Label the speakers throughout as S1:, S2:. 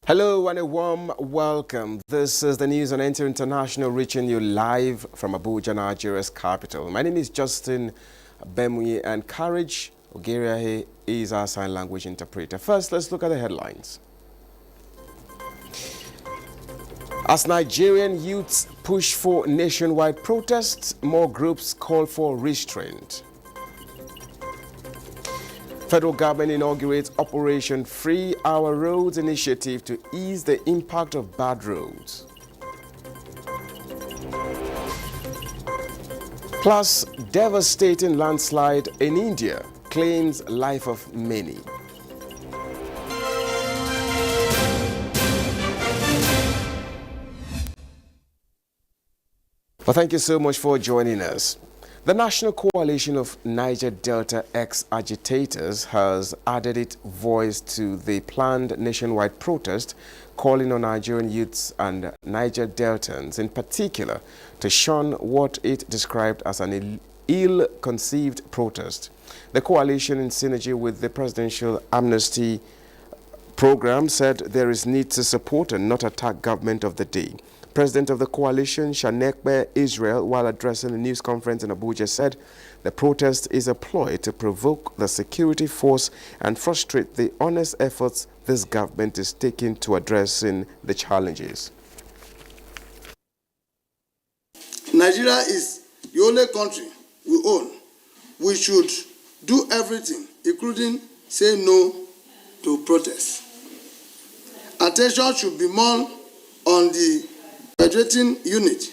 S1: Hello and a warm welcome. This is the news on NTA International, reaching you live from Abuja, Nigeria's capital. My name is Justin Bemuyi, and Courage Ogeriahe is our sign language interpreter. First, let's look at the headlines. As Nigerian youths push for nationwide protests, more groups call for restraint. Federal government inaugurates Operation Free Our Roads initiative to ease the impact of bad roads. Plus, devastating landslide in India claims life of many. Well, thank you so much for joining us. The National Coalition of Niger Delta Agitators has added its voice to the planned nationwide protest, calling on Nigerian youths and Niger Deltans in particular to shun what it described as an ill-conceived protest. The coalition, in synergy with the Presidential Amnesty Program, said there is need to support and not attack government of the day. President of the coalition, Shanekbe Israel, while addressing a news conference in Abuja, said the protest is a ploy to provoke the security force and frustrate the honest efforts this government is taking to addressing the challenges.
S2: Nigeria is the only country we own. We should do everything, including say no to protests. Attention should be more on the graduating unit,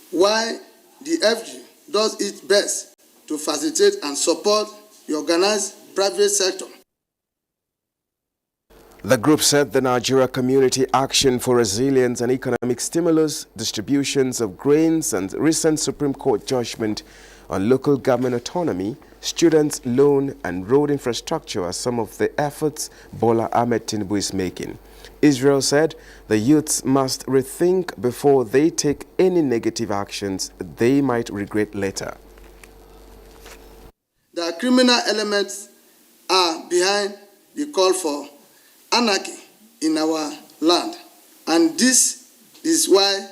S2: while the FG does its best to facilitate and support the organized private sector.
S1: The group said the Nigeria Community Action for Resilience and Economic Stimulus, distributions of grains, and recent Supreme Court judgment on local government autonomy, students' loan, and road infrastructure are some of the efforts Bola Ahmed Tinubu is making. Israel said the youths must rethink before they take any negative actions they might regret later.
S2: The criminal elements are behind the call for anarchy in our land, and this is why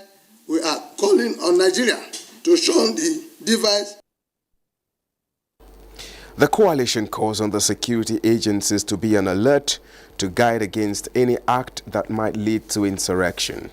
S2: we are calling on Nigeria to shun the device.
S1: The coalition calls on the security agencies to be on alert to guide against any act that might lead to insurrection.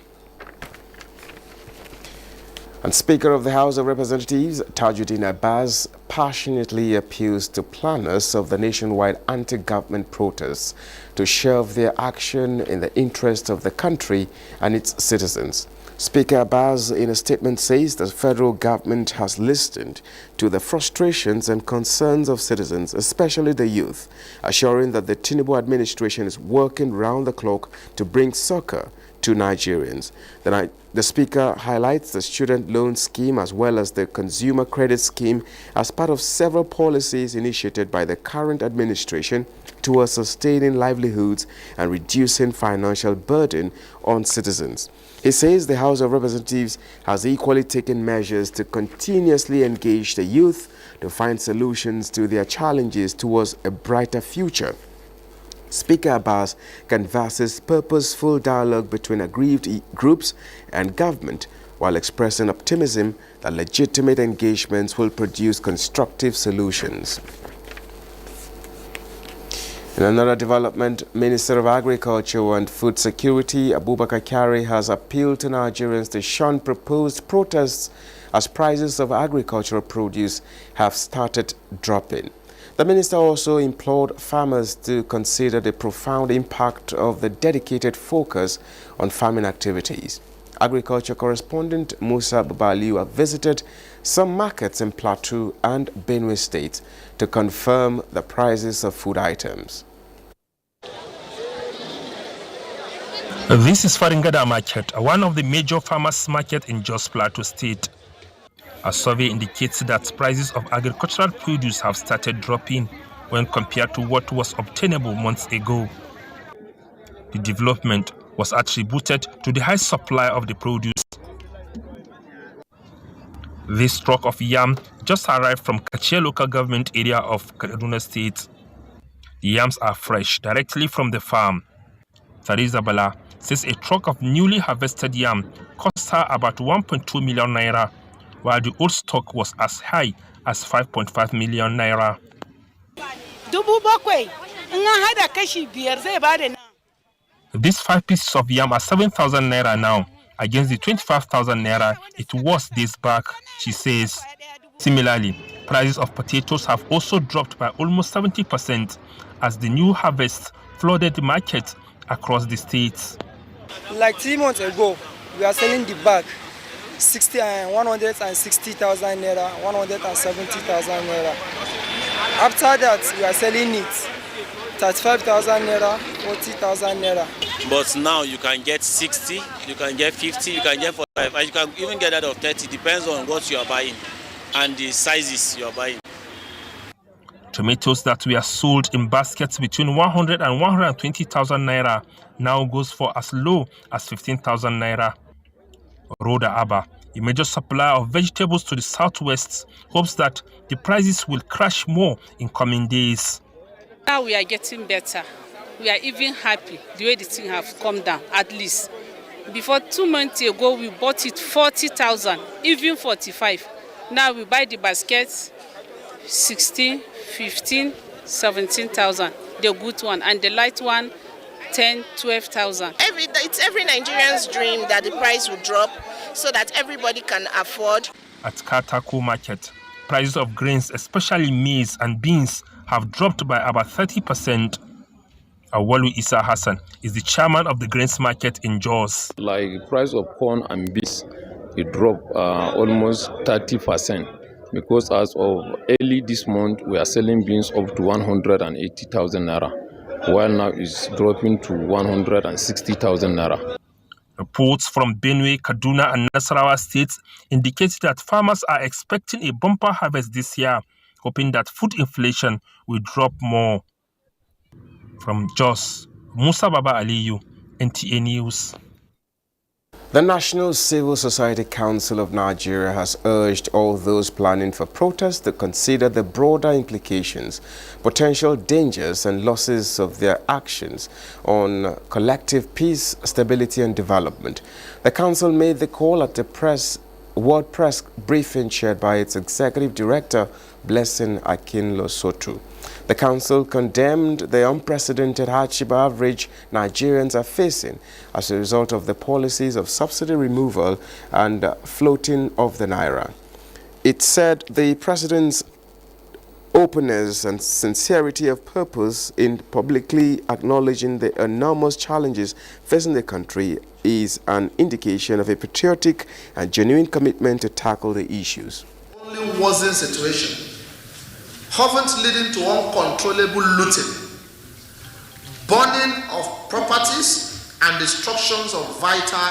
S1: And Speaker of the House of Representatives, Tajuddin Abbas, passionately appeals to planners of the nationwide anti-government protests to shelve their action in the interest of the country and its citizens. Speaker Abbas, in a statement, says the federal government has listened to the frustrations and concerns of citizens, especially the youth, assuring that the Tinubu administration is working round the clock to bring succor to Nigerians. The Speaker highlights the student loan scheme as well as the consumer credit scheme as part of several policies initiated by the current administration towards sustaining livelihoods and reducing financial burden on citizens. He says the House of Representatives has equally taken measures to continuously engage the youth to find solutions to their challenges towards a brighter future. Speaker Abbas canvasses purposeful dialogue between aggrieved groups and government while expressing optimism that legitimate engagements will produce constructive solutions. In another development, Minister of Agriculture and Food Security Abubakar Kyari has appealed to Nigerians to shun proposed protests as prices of agricultural produce have started dropping. The minister also implored farmers to consider the profound impact of the dedicated focus on farming activities. Agriculture correspondent Musa Babaliu visited some markets in Plateau and Benue State to confirm the prices of food items.
S3: This is Faringada Market, one of the major farmers' markets in Jos Plateau State. A survey indicates that prices of agricultural produce have started dropping when compared to what was obtainable months ago. The development was attributed to the high supply of the produce. This truck of yam just arrived from Kachia local government area of Kaduna State. The yams are fresh, directly from the farm. Theresa Bala says a truck of newly harvested yam cost her about 1.2 million naira, while the old stock was as high as 5.5 million naira. These 5 pieces of yam are 7,000 naira now, against the 25,000 naira it was days back, she says. Similarly, prices of potatoes have also dropped by almost 70% as the new harvest flooded the market across the states.
S4: Like 3 months ago, we are selling the bag 160,000 naira, 170,000 naira. After that, we are selling it 35,000 naira, 40,000 naira.
S5: But now you can get 60, you can get 50, you can get 45, and you can even get that of 30. Depends on what you are buying and the sizes you are buying.
S3: Tomatoes that were sold in baskets between 100 and 120,000 naira now goes for as low as 15,000 naira. Rhoda Abba, a major supplier of vegetables to the southwest, hopes that the prices will crash more in coming days.
S6: Now we are getting better. We are even happy the way the thing have come down, at least. Before 2 months ago, we bought it 40,000, even 45. Now we buy the baskets 16, 15, 17,000, the good one, and the light one 10, 12,000.
S7: It's every Nigerian's dream that the price will drop so that everybody can afford.
S3: At Katako Market, prices of grains, especially maize and beans, have dropped by about 30%. Awalu Isa Hassan is the chairman of the grains market in Jos.
S8: Like price of corn and beans, it dropped almost 30%, because as of early this month, we are selling beans up to 180,000 naira, while now it's dropping to 160,000 naira.
S3: Reports from Benue, Kaduna and Nasarawa states indicate that farmers are expecting a bumper harvest this year, hoping that food inflation will drop more. From Jos, Musa Baba Aliyu, NTA News.
S1: The National Civil Society Council of Nigeria has urged all those planning for protests to consider the broader implications, potential dangers and losses of their actions on collective peace, stability and development. The council made the call at the World Press briefing chaired by its Executive Director, Blessing Akinlo-Sotu. The council condemned the unprecedented hardship average Nigerians are facing as a result of the policies of subsidy removal and floating of the naira. It said the president's openness and sincerity of purpose in publicly acknowledging the enormous challenges facing the country is an indication of a patriotic and genuine commitment to tackle the issues.
S9: Only worsen situation, often leading to uncontrollable looting, burning of properties and destructions of vital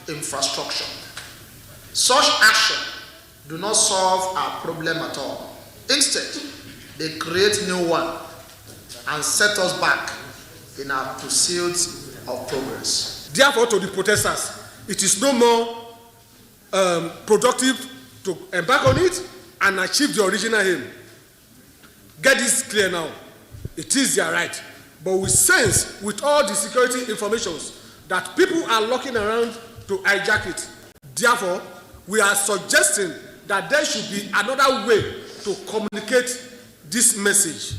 S9: infrastructure. Such action do not solve our problem at all. Instead, they create new one and set us back in our pursuit of progress.
S10: Therefore, to the protesters, it is no more productive to embark on it and achieve the original aim. Get this clear now. It is their right. But we sense with all the security informations that people are looking around to hijack it. Therefore, we are suggesting that there should be another way to communicate this message.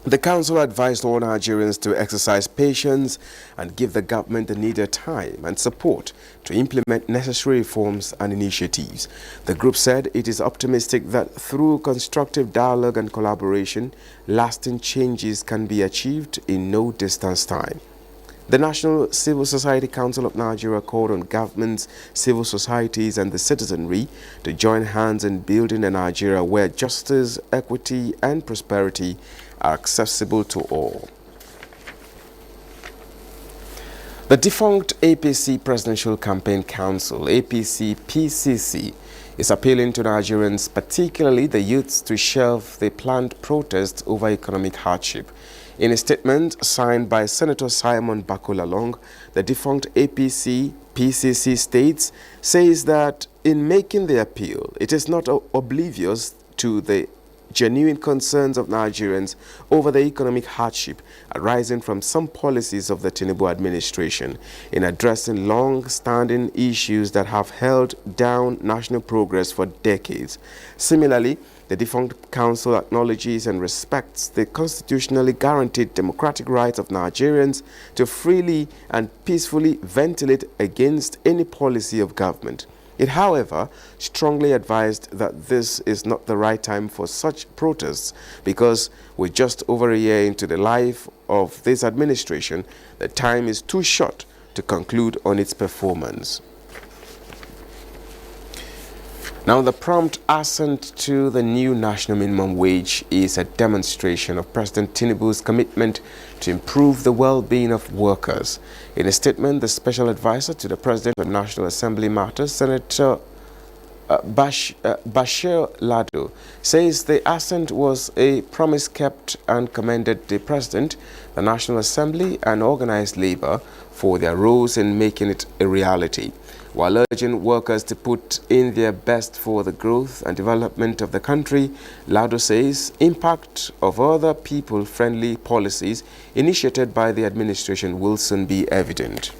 S1: The council advised all Nigerians to exercise patience and give the government the needed time and support to implement necessary reforms and initiatives. The group said it is optimistic that through constructive dialogue and collaboration, lasting changes can be achieved in no distant time. The National Civil Society Council of Nigeria called on governments, civil societies and the citizenry to join hands in building a Nigeria where justice, equity and prosperity are accessible to all. The defunct APC Presidential Campaign Council, APC-PCC, is appealing to Nigerians, particularly the youths, to shelve the planned protest over economic hardship. In a statement signed by Senator Simon Bakolalong, the defunct APC-PCC says that in making the appeal, it is not oblivious to the genuine concerns of Nigerians over the economic hardship arising from some policies of the Tinubu administration in addressing long-standing issues that have held down national progress for decades. Similarly, the defunct council acknowledges and respects the constitutionally guaranteed democratic rights of Nigerians to freely and peacefully ventilate against any policy of government. It, however, strongly advised that this is not the right time for such protests because with just over a year into the life of this administration, the time is too short to conclude on its performance. Now, the prompt assent to the new national minimum wage is a demonstration of President Tinubu's commitment to improve the well-being of workers. In a statement, the special advisor to the President of National Assembly Matters, Senator Bashir Lado, says the assent was a promise kept and commended the President, the National Assembly and organized labor for their roles in making it a reality. While urging workers to put in their best for the growth and development of the country, Lado says impact of other people-friendly policies initiated by the administration will soon be evident.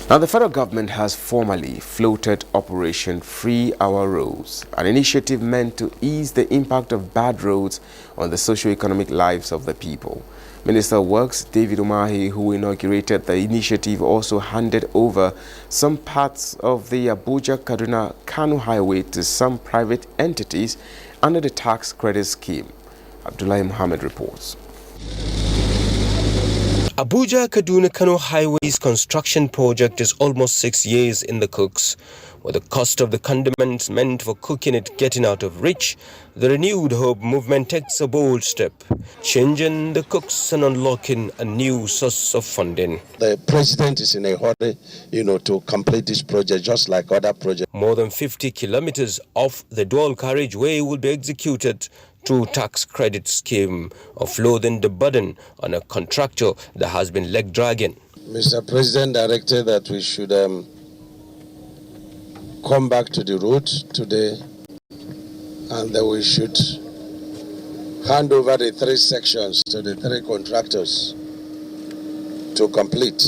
S1: Now, the federal government has formally floated Operation Free Our Roads, an initiative meant to ease the impact of bad roads on the socio-economic lives of the people. Minister of Works David Umahi, who inaugurated the initiative, also handed over some parts of the Abuja-Kaduna-Kano highway to some private entities under the tax credit scheme. Abdullah Muhammad reports.
S11: Abuja-Kaduna-Kano highway's construction project is almost 6 years in the cooks. With the cost of the condiments meant for cooking it getting out of reach, the renewed hope movement takes a bold step, changing the cooks and unlocking a new source of funding.
S12: The president is in a hurry, to complete this project just like other projects.
S11: More than 50 kilometers of the dual carriageway will be executed through tax credit scheme, offloading the burden on a contractor that has been leg dragging.
S12: Mr. President directed that we should come back to the route today, and that we should hand over the 3 sections to the 3 contractors to complete.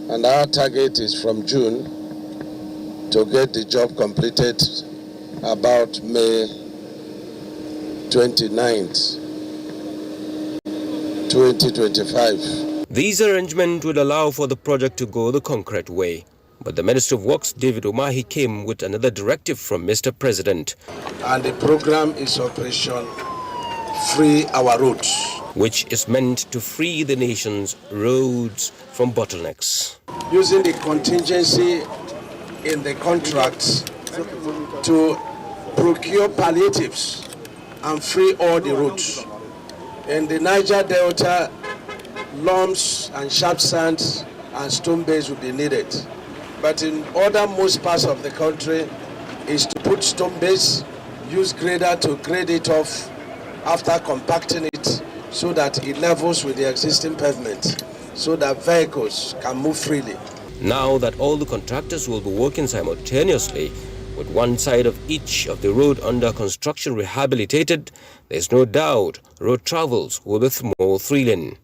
S12: And our target is from June to get the job completed about May 29th, 2025.
S11: These arrangements would allow for the project to go the concrete way. But the Minister of Works, David Umahi, came with another directive from Mr. President.
S12: And the program is Operation Free Our Roads,
S11: which is meant to free the nation's roads from bottlenecks.
S12: Using the contingency in the contracts to procure palliatives and free all the roads. In the Niger Delta, lumps and sharp sands and stone base will be needed. But in other most parts of the country is to put stone base, use grader to grade it off after compacting it so that it levels with the existing pavement so that vehicles can move freely.
S11: Now that all the contractors will be working simultaneously with one side of each of the road under construction rehabilitated, there is no doubt road travels will be more thrilling.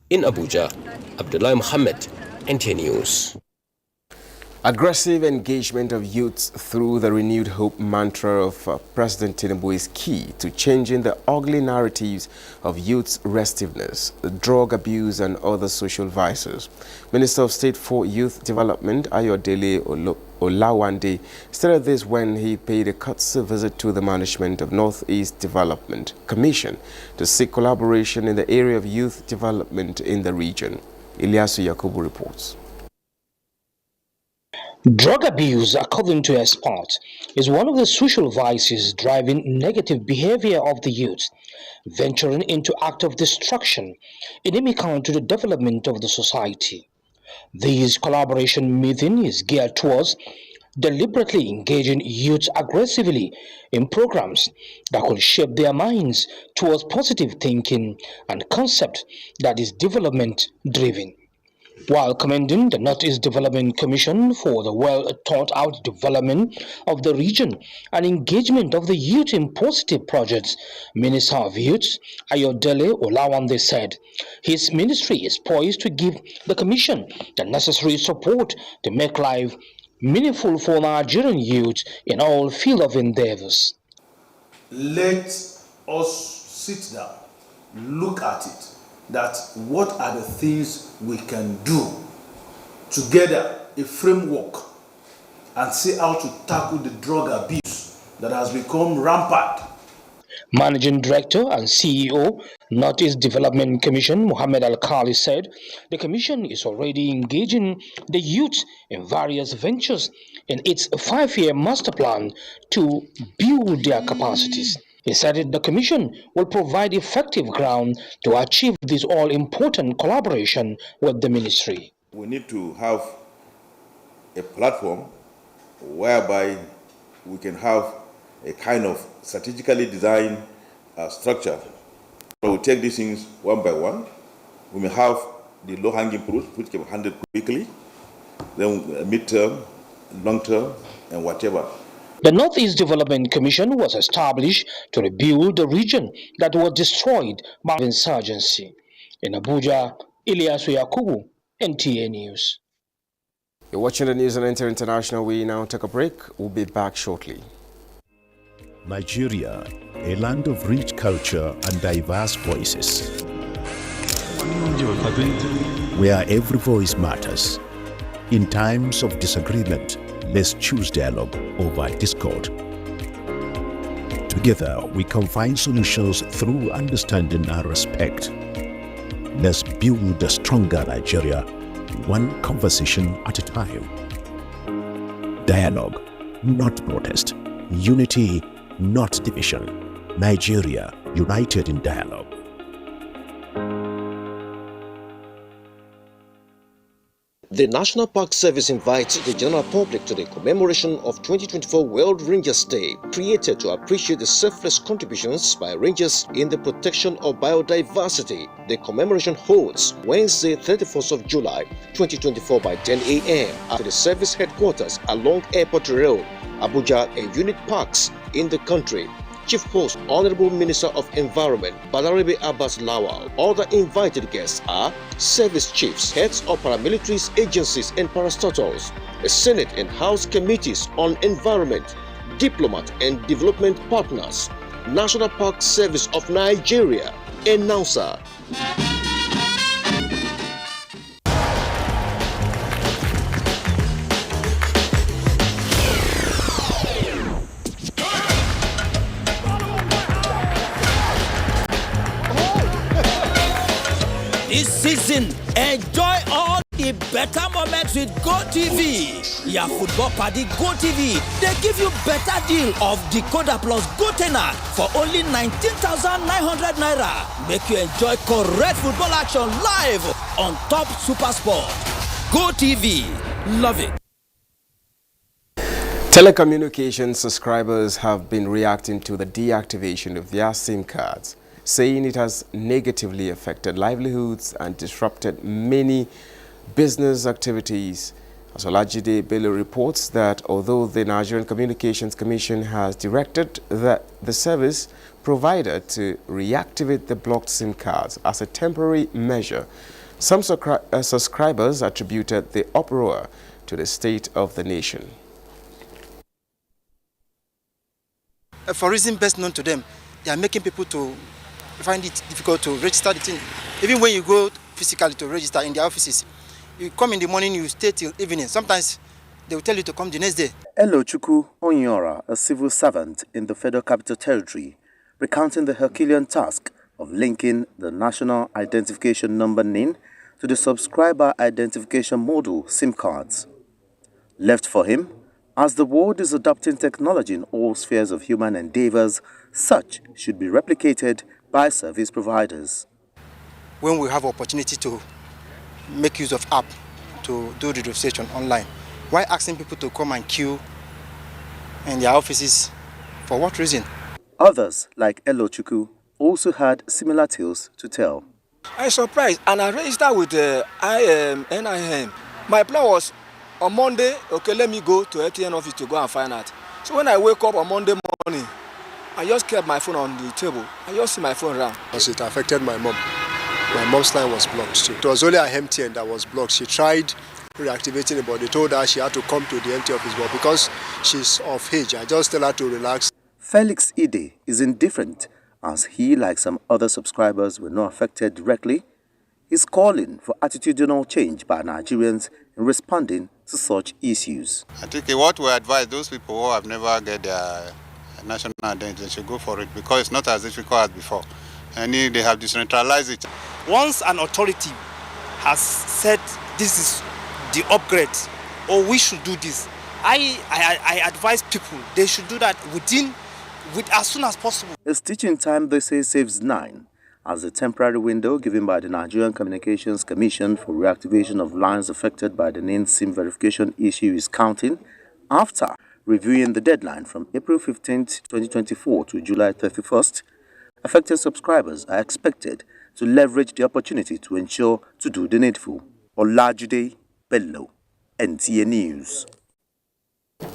S11: In Abuja, Abdullah Muhammad, NTA News.
S1: Aggressive engagement of youths through the renewed hope mantra of President Tinubu is key to changing the ugly narratives of youth's restiveness, drug abuse and other social vices. Minister of State for Youth Development Ayodele Olawande stated this when he paid a courtesy visit to the management of Northeast Development Commission to seek collaboration in the area of youth development in the region. Ilyasu Yakubu reports.
S13: Drug abuse, according to experts, is one of the social vices driving negative behavior of the youth, venturing into acts of destruction, inimical to the development of the society. This collaboration meeting is geared towards deliberately engaging youth aggressively in programs that will shape their minds towards positive thinking and concept that is development-driven. While commending the Northeast Development Commission for the well-thought-out development of the region and engagement of the youth in positive projects, Minister of Youth Ayodele Olawande said his ministry is poised to give the Commission the necessary support to make life meaningful for Nigerian youth in all fields of endeavors.
S14: Let us sit down, look at it, that what are the things we can do together, a framework, and see how to tackle the drug abuse that has become rampant.
S13: Managing Director and CEO, Northeast Development Commission, Mohammed Al-Khali said the Commission is already engaging the youth in various ventures in its 5-year master plan to build their capacities. He said the Commission will provide effective ground to achieve this all-important collaboration with the ministry.
S15: We need to have a platform whereby we can have a kind of strategically designed structure. We will take these things one by one. We may have the low-hanging fruit, which can be handled quickly, then mid-term, long-term, and whatever.
S13: The Northeast Development Commission was established to rebuild the region that was destroyed by insurgency. In Abuja, Ilyasu Yakubu, NTA News.
S1: You're watching the news on NTA International. We now take a break. We'll be back shortly.
S16: Nigeria, a land of rich culture and diverse voices, where every voice matters. In times of disagreement, let's choose dialogue over discord. Together, we can find solutions through understanding and respect. Let's build a stronger Nigeria, one conversation at a time. Dialogue, not protest. Unity, not division. Nigeria, united in dialogue.
S17: The National Park Service invites the general public to the commemoration of 2024 World Rangers Day, created to appreciate the selfless contributions by rangers in the protection of biodiversity. The commemoration holds Wednesday, 31st of July, 2024 by 10 a.m. at the service headquarters along Airport Road, Abuja, and unit parks in the country. Chief Host, Honorable Minister of Environment, Balarabe Abbas Lawal. Other invited guests are service chiefs, heads of paramilitary agencies and parastatals, Senate and House committees on environment, diplomat and development partners, National Park Service of Nigeria, announcer.
S18: This season, enjoy all the better moments with GoTV. Your football party GoTV, they give you better deal of decoder plus GoTenna for only 19,900 naira. Make you enjoy correct football action live on Top Super Sport. GoTV, love it.
S1: Telecommunications subscribers have been reacting to the deactivation of their SIM cards, saying it has negatively affected livelihoods and disrupted many business activities. Asolajide Bello reports that although the Nigerian Communications Commission has directed the service provider to reactivate the blocked SIM cards as a temporary measure, some subscribers attributed the uproar to the state of the nation.
S4: For reasons best known to them, they are making people to find it difficult to register the thing. Even when you go physically to register in the offices, you come in the morning, you stay till evening. Sometimes they will tell you to come the next day.
S19: Elochukwu Onyora, a civil servant in the Federal Capital Territory, recounting the Herculean task of linking the National Identification Number NIN to the Subscriber Identification Module SIM cards. Left for him, as the world is adopting technology in all spheres of human endeavors, such should be replicated by service providers.
S4: When we have opportunity to make use of app to do the registration online, why asking people to come and queue in their offices? For what reason?
S19: Others, like Elochukwu, also had similar tales to tell.
S20: I was surprised, and I registered with the NIM. My plan was on Monday, okay, let me go to NTA office to go and find out. So when I wake up on Monday morning, I just kept my phone on the table. I just see my phone around.
S21: Because it affected my mom. My mom's line was blocked too. It was only a MTN that was blocked. She tried reactivating it, but they told her she had to come to the NTA office. But because she's of age, I just tell her to relax.
S19: Felix Ide is indifferent, as he, like some other subscribers, were not affected directly. He's calling for attitudinal change by Nigerians in responding to such issues.
S22: I think what we advise those people who have never get their national identity should go for it, because it's not as difficult as before. And they have decentralized it.
S23: Once an authority has said this is the upgrade, or we should do this, I advise people they should do that as soon as possible.
S19: A stitching time, they say, saves 9, as the temporary window given by the Nigerian Communications Commission for reactivation of lines affected by the NIN SIM verification issue is counting, after reviewing the deadline from April 15, 2024 to July 31st. Affected subscribers are expected to leverage the opportunity to ensure to do the needful. Olajude Bello, NTA News.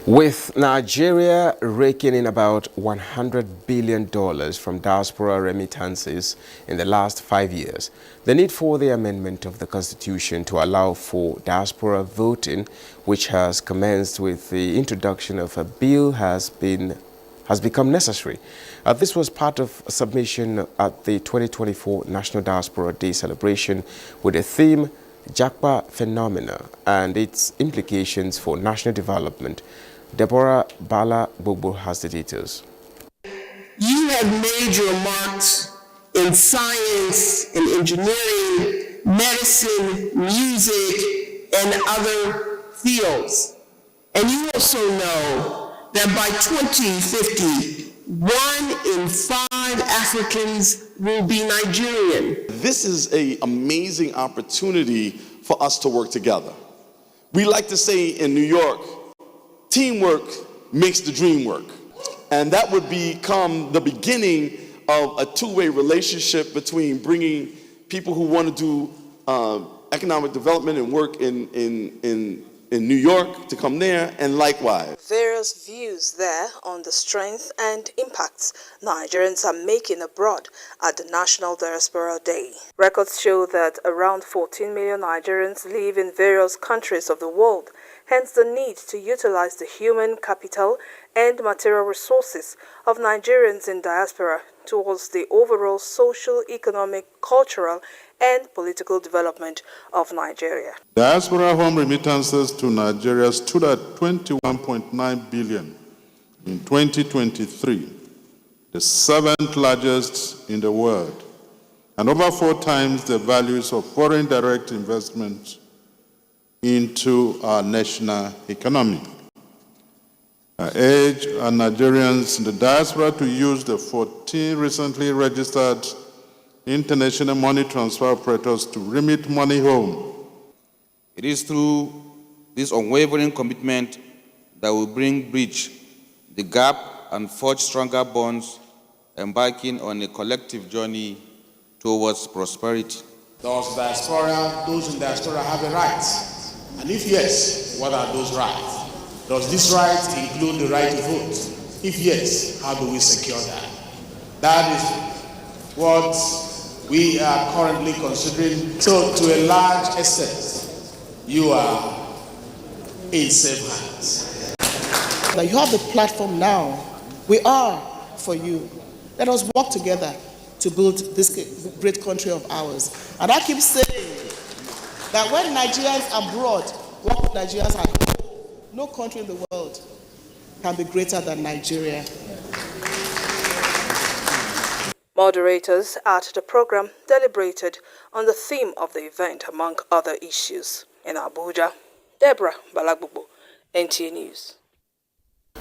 S1: With Nigeria raking in about $100 billion from diaspora remittances in the last 5 years, the need for the amendment of the Constitution to allow for diaspora voting, which has commenced with the introduction of a bill, has become necessary. This was part of a submission at the 2024 National Diaspora Day celebration with the theme Japa Phenomena and its implications for national development. Deborah Bala Bobo has the details.
S24: You have made your marks in science, in engineering, medicine, music, and other fields. And you also know that by 2050, 1 in 5 Africans will be Nigerian.
S25: This is an amazing opportunity for us to work together. We like to say in New York, teamwork makes the dream work. And that would become the beginning of a two-way relationship between bringing people who want to do economic development and work in New York to come there, and likewise.
S26: Various views there on the strength and impacts Nigerians are making abroad at the National Diaspora Day. Records show that around 14 million Nigerians live in various countries of the world, hence the need to utilize the human capital and material resources of Nigerians in diaspora towards the overall social, economic, cultural, and political development of Nigeria.
S27: Diaspora home remittances to Nigeria stood at 21.9 billion in 2023, the 7th largest in the world, and over 4 times the values of foreign direct investment into our national economy. I urge our Nigerians in the diaspora to use the 14 recently registered international money transfer operators to remit money home.
S28: It is through this unwavering commitment that will bridge the gap and forge stronger bonds, embarking on a collective journey towards prosperity.
S29: Those in diaspora have a right? And if yes, what are those rights? Does this right include the right to vote? If yes, how do we secure that? That is what we are currently considering. So to a large extent, you are in safe hands.
S30: Now you have the platform now. We are for you. Let us work together to build this great country of ours. And I keep saying that when Nigerians abroad work with Nigerians at home, no country in the world can be greater than Nigeria.
S26: Moderators at the program deliberated on the theme of the event, among other issues. In Abuja, Deborah Balagbubu, NTA News.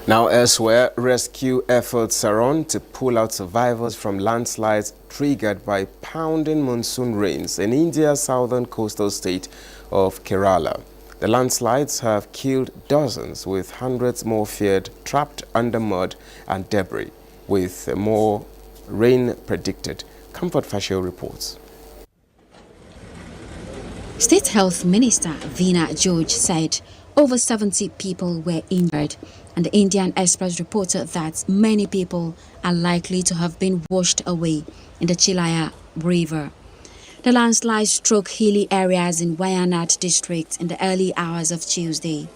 S1: Now elsewhere, rescue efforts are on to pull out survivors from landslides triggered by pounding monsoon rains in India's southern coastal state of Kerala. The landslides have killed dozens, with hundreds more feared trapped under mud and debris, with more rain predicted. Comfort Fascio reports.
S2: State Health Minister Veena George said over 70 people were injured, and the Indian Express reported that many people are likely to have been washed away in the Chilaya River. The landslide struck hilly areas in Wayanad district in the early hours of Tuesday,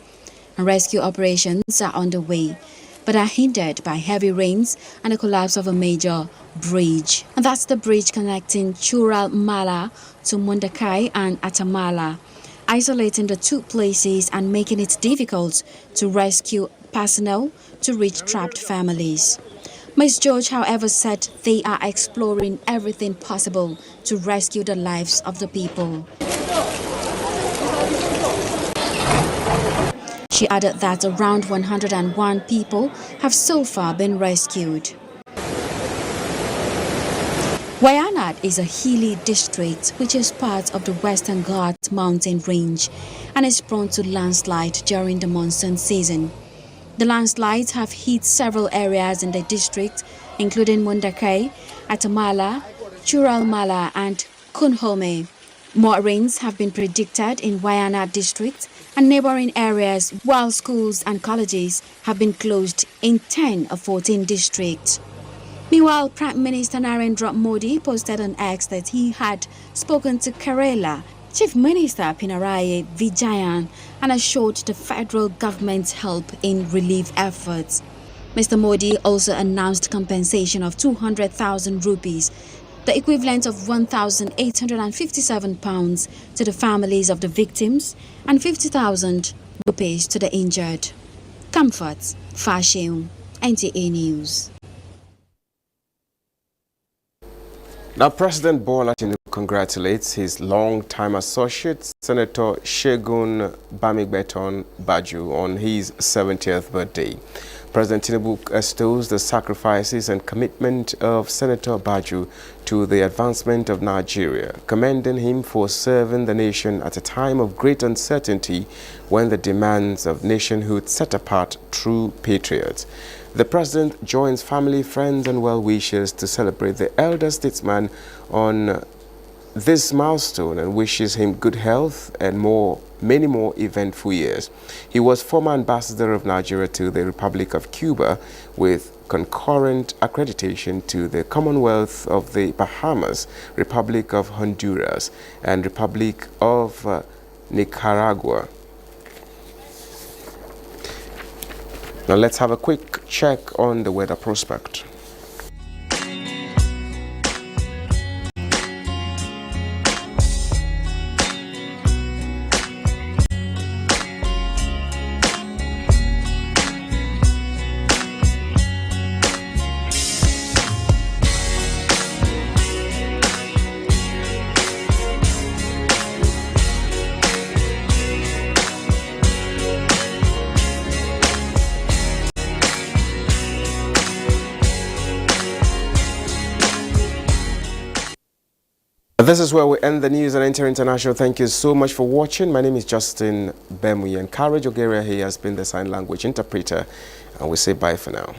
S2: and rescue operations are underway, but are hindered by heavy rains and the collapse of a major bridge. And that's the bridge connecting Chural Mala to Mundakai and Atamala, isolating the two places and making it difficult to rescue personnel to reach trapped families. Ms. George, however, said they are exploring everything possible to rescue the lives of the people. She added that around 101 people have so far been rescued. Wayanad is a hilly district which is part of the Western Ghats mountain range and is prone to landslide during the monsoon season. The landslides have hit several areas in the district, including Mundakai, Atamala, Churalmala and Kunhome. More rains have been predicted in Wayanad district and neighboring areas, while schools and colleges have been closed in 10 of 14 districts. Meanwhile, Prime Minister Narendra Modi posted on X that he had spoken to Kerala Chief Minister Pinarayi Vijayan and assured the federal government's help in relief efforts. Mr. Modi also announced compensation of 200,000 rupees, the equivalent of £1,857 to the families of the victims and 50,000 rupees to the injured. Comfort Fashion, NTA News.
S1: Now, President Bola Tinubu congratulates his long-time associate, Senator Segun Bamigbeton Baju, on his 70th birthday. President Tinubu extols the sacrifices and commitment of Senator Baju to the advancement of Nigeria, commending him for serving the nation at a time of great uncertainty when the demands of nationhood set apart true patriots. The president joins family, friends and well-wishers to celebrate the elder statesman on this milestone and wishes him good health and many more eventful years. He was former ambassador of Nigeria to the Republic of Cuba with concurrent accreditation to the Commonwealth of the Bahamas, Republic of Honduras and Republic of Nicaragua. Now let's have a quick check on the weather prospect. This is where we end the news on NTA International. Thank you so much for watching. My name is Justin Bemui, and Courage Ogeria here has been the sign language interpreter, and we say bye for now.